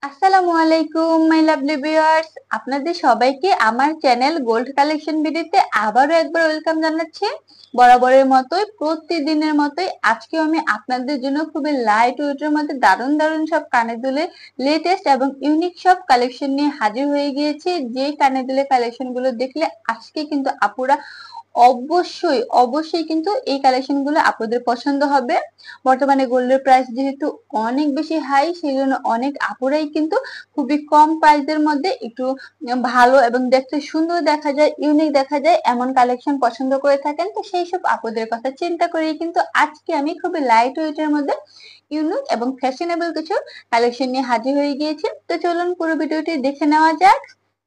আসসালামু আলাইকুম my lovely viewers, আপনাদের সবাইকে আমার চ্যানেল গোল্ড কালেকশন ভিডিওতে আবারও একবার ওয়েলকাম জানাচ্ছি। বরাবরের মতোই প্রতিদিনের মতোই আজকেও আমি আপনাদের জন্য খুবই লাইট ওয়েটের মধ্যে দারুণ দারুণ সব কানের দুলের লেটেস্ট এবং ইউনিক সব কালেকশন নিয়ে হাজির হয়ে গিয়েছি। যে কানের দুলের কালেকশন গুলো দেখলে আজকে কিন্তু আপুরা অবশ্যই অবশ্যই কিন্তু এই কালেকশন গুলো আপনাদের পছন্দ হবে। বর্তমানে গোল্ডের প্রাইস যেহেতু অনেক বেশি হাই, সেই জন্য অনেক আপুরাই কিন্তু খুবই কম প্রাইসের মধ্যে একটু ভালো এবং দেখতে সুন্দর দেখা যায়, ইউনিক দেখা যায় এমন কালেকশন পছন্দ করে থাকেন। তো সেই সব আপুদের কথা চিন্তা করেই কিন্তু আজকে আমি খুবই লাইট ওয়েটের মধ্যে ইউনিক এবং ফ্যাশনেবল কিছু কালেকশন নিয়ে হাজির হয়ে গিয়েছি। তো চলুন পুরো ভিডিওটি দেখে নেওয়া যাক।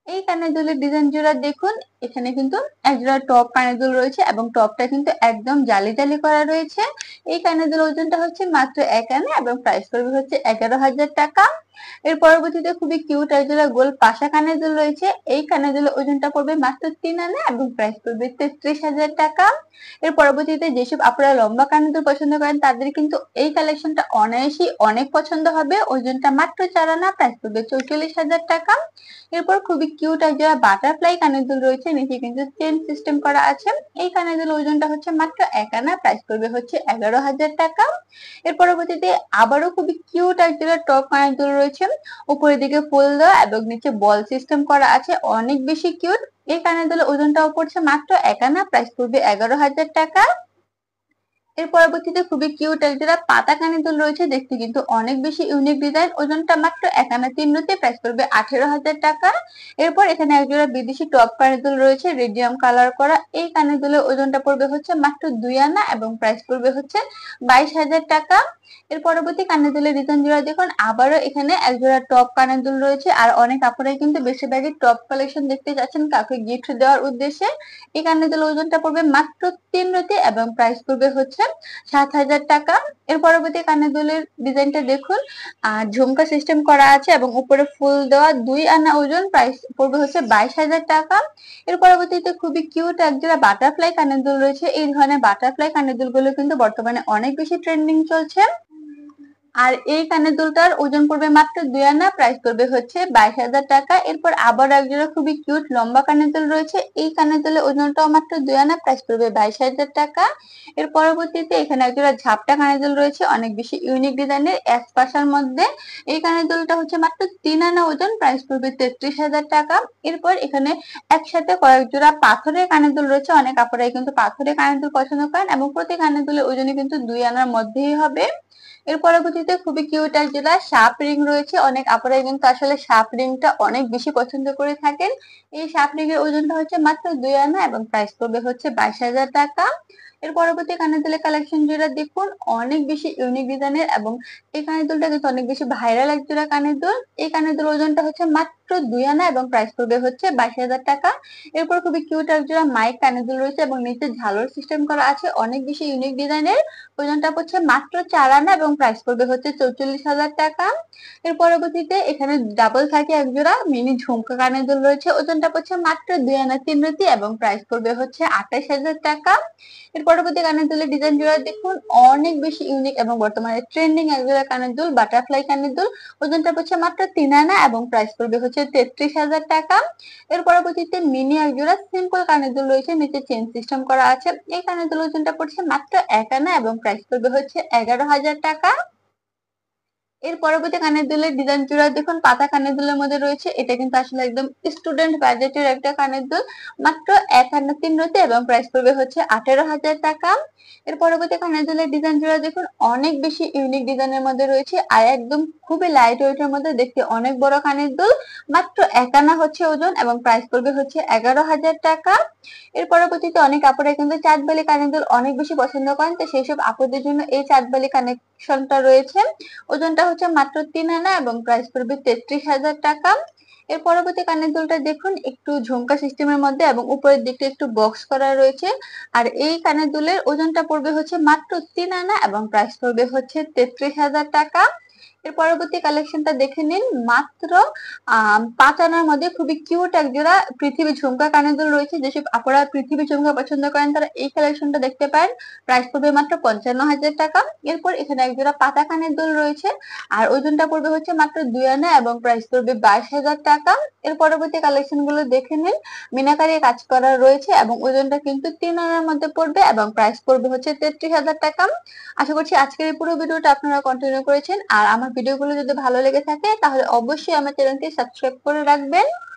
এই কানের দুলের ডিজাইন জোড়া দেখুন, এখানে কিন্তু এক জোড়া টপ কানের দুল রয়েছে এবং টপটা কিন্তু একদম জালি জালি করা রয়েছে। এই কানের দুল ওজনটা হচ্ছে মাত্র 1 আনা এবং প্রাইস পড়বে হচ্ছে 11,000 টাকা। এর পরবর্তীতে খুবই কিউট এক জোড়া গোল পাশা কানের দুল রয়েছে। এই কানের দুলের ওজনটা পড়বে মাত্র 3 আনা এবং প্রাইস পড়বে 33,000 টাকা। এর পরবর্তীতে যেসব আপনারা লম্বা কানের দুল পছন্দ করেন তাদের কিন্তু এই কালেকশনটা অনায়াসই অনেক পছন্দ হবে। ওজনটা মাত্র 4 আনা, প্রাইস পড়বে 44,000 টাকা। এরপর খুবই কিউট এক জোড়া বাটারফ্লাই কানের দুল রয়েছে, নিচে কিন্তু চেন সিস্টেম করা আছে। এই কানের দুল ওজনটা হচ্ছে মাত্র 1 আনা, প্রাইস পড়বে হচ্ছে 11,000 টাকা। এর পরবর্তীতে আবারও খুবই কিউট এক জোড়া টপ কানের দুল রয়েছে, উপরের দিকে ফুল দেওয়া এবং নিচে বল সিস্টেম করা আছে, অনেক বেশি কিউট। এই কানের দুলের ওজনটাও পড়ছে মাত্র 1 আনা, প্রাইস পড়বে 11,000 টাকা। এর পরবর্তীতে খুবই কিউট এক জোড়া পাতা কানের দুল রয়েছে, দেখতে কিন্তু অনেক বেশি ইউনিক ডিজাইন, ওজনটা মাত্র 1 আনা 3 রুতে, প্রাইস পড়বে 18,000 টাকা। এরপর এখানে এক জোড়া বিদেশি টপ কানের দুল রয়েছে, রেডিয়াম কালার করা। এই কানের দুলের ওজনটা পড়বে হচ্ছে মাত্র 2 আনা এবং প্রাইস পড়বে হচ্ছে 22,000 টাকা। এর পরবর্তী কানের দুলের ডিজাইন জোড়া দেখুন, আবারও এখানে এক জোড়া টপ কানের দুল রয়েছে। আর অনেক আপুরাই কিন্তু বেশিরভাগই টপ কালেকশন দেখতে যাচ্ছেন কাউকে গিফট দেওয়ার উদ্দেশ্যে। এই কানের দুলের ওজনটা পড়বে মাত্র 3 রুতে এবং প্রাইস পড়বে হচ্ছে 7,000 টাকা। এর পরবর্তী কানের দুলের ডিজাইনটা দেখুন, ঝুমকা সিস্টেম করা আছে এবং উপরে ফুল দেওয়া, 2 আনা ওজন, প্রাইস পড়বে হচ্ছে 22,000 টাকা। এর পরবর্তীতে খুবই কিউট এক জোড়া বাটারফ্লাই কানের দুল রয়েছে। এই ধরনের বাটারফ্লাই কানের দুলগুলো কিন্তু বর্তমানে অনেক বেশি ট্রেন্ডিং চলছে। আর এই কানের দুলটার ওজন পড়বে মাত্র 2 আনা, প্রাইস পড়বে হচ্ছে 22,000 টাকা। এরপর আবার একজোড়া খুবই কিউট লম্বা কানের দুল রয়েছে। এই কানের দুলের ওজনটাও মাত্র 2 আনা, প্রাইস পড়বে 22,000 টাকা। এর পরবর্তীতে এখানে একজোড়া ঝাপটা কানের দুল রয়েছে, অনেক বেশি ইউনিক ডিজাইনের এক পাশার মধ্যে। এই কানের দুলটা হচ্ছে মাত্র 3 আনা ওজন, প্রাইস পড়বে 33,000 টাকা। এরপর এখানে একসাথে কয়েক জোড়া পাথরের কানের দুল রয়েছে, অনেক আপুরাই কিন্তু পাথরের কানের দুল পছন্দ করেন এবং প্রতি কানের দুলের ওজনই কিন্তু 2 আনার মধ্যেই হবে। এর পরবর্তীতে খুবই কিউট এক জোড়া সাপ রিং রয়েছে, অনেক আপুরাই কিন্তু আসলে সাপ রিংটা অনেক বেশি পছন্দ করে থাকেন। এই সাপ রিং এর ওজনটা হচ্ছে মাত্র 2 আনা এবং প্রাইস পড়বে হচ্ছে 22,000 টাকা। এর পরবর্তী কানের দুলের কালেকশন জোড়া দেখুন, অনেক বেশি ইউনিক ডিজাইনের এবং এই কানের দুলটা কিন্তু অনেক বেশি ভাইরাল এক জোড়া কানের দুল। এই কানের দুল ওজনটা হচ্ছে মাত্র 2 আনা এবং প্রাইস পড়বে হচ্ছে 22,000 টাকা। এরপর খুবই কিউট এক জোড়া মাইক কানের দুল রয়েছে এবং নিচে ঝালর সিস্টেম করা আছে, অনেক বেশি ইউনিক ডিজাইনের, ওজনটা পড়ছে মাত্র 4 আনা এবং প্রাইস পড়বে হচ্ছে 44,000 টাকা। এর পরবর্তীতে এখানে ডাবল থাকে এক জোড়া মিনি ঝুমকা কানের দুল রয়েছে, ওজনটা পড়ছে মাত্র 2 আনা 3 রুতি এবং প্রাইস পড়বে হচ্ছে 28,000 টাকা। এর পরবর্তী কানের দুলের ডিজাইন জোড়া দেখুন, অনেক বেশি ইউনিক এবং বর্তমানে ট্রেন্ডিং এক জোড়া কানের দুল, বাটারফ্লাই কানের দুল, ওজনটা পড়ছে মাত্র 3 আনা এবং প্রাইস পড়বে হচ্ছে 33,000 টাকা। এর পরবর্তীতে মিনি এক জোড়া সিম্পল কানের দুল রয়েছে, নিচে চেন সিস্টেম করা আছে। এই কানের দুল ওজনটা পড়ছে মাত্র 1 আনা এবং প্রাইস পড়বে হচ্ছে 11,000 টাকা। এর পরবর্তী কানের দুলের ডিজাইন জোড়া দেখুন, পাতা কানের দুলের মধ্যে রয়েছে। এটা কিন্তু আসলে একদম স্টুডেন্ট বাজেটের একটা কানের দুল, মাত্র 1 আনা 3 রুতে এবং প্রাইস পড়বে হচ্ছে 18,000 টাকা। এর পরবর্তী কানের দুলের ডিজাইন জোড়া দেখুন, অনেক বেশি ইউনিক ডিজাইনের মধ্যে রয়েছে আর একদম খুবই লাইট ওয়েটের মধ্যে, দেখতে অনেক বড় কানের দুল, মাত্র 1 আনা হচ্ছে ওজন এবং প্রাইস পড়বে হচ্ছে 11,000 টাকা। এর পরবর্তীতে অনেক আপুরা কিন্তু চাঁদবালি কানের দুল অনেক বেশি পছন্দ করেন, তো সেই সব আপুদের জন্য এই চাঁদবালি কানেকশনটা রয়েছে। ওজনটা হচ্ছে মাত্র 3 আনা এবং প্রাইস পড়বে 33,000 টাকা। এর পরবর্তী কানের দুলটা দেখুন, একটু ঝুমকা সিস্টেমের মধ্যে এবং উপরের দিকটা একটু বক্স করা রয়েছে। আর এই কানের দুলের ওজনটা পড়বে হচ্ছে মাত্র 3 আনা এবং প্রাইস পড়বে হচ্ছে 33,000 টাকা। এর পরবর্তী কালেকশনটা দেখে নিন। মাত্র 5 আনার মধ্যে খুবই কিউট এক জোড়া পৃথিবী ঝুমকা কানের দুল রয়েছে। যেসব আপুরা পৃথিবী ঝুমকা পছন্দ করেন তারা এই কালেকশনটা দেখতে পারেন। প্রাইস পড়বে মাত্র 55,000 টাকা। এরপর এখানে এক জোড়া পাতা কানের দুল রয়েছে, আর ওজনটা পড়বে হচ্ছে মাত্র 2 আনা এবং প্রাইস পড়বে 22,000 টাকা। এর পরবর্তী কালেকশন গুলো দেখে নিন। মিনাকারি কাজ করা রয়েছে এবং ওজনটা কিন্তু 3 আনার মধ্যে পড়বে এবং প্রাইস পড়বে হচ্ছে 33,000 টাকা। আশা করছি আজকের এই পুরো ভিডিওটা আপনারা কন্টিনিউ করেছেন। আর আমার ভিডিওগুলো যদি ভালো লেগে থাকে তাহলে অবশ্যই আমার চ্যানেলটি সাবস্ক্রাইব করে রাখবেন।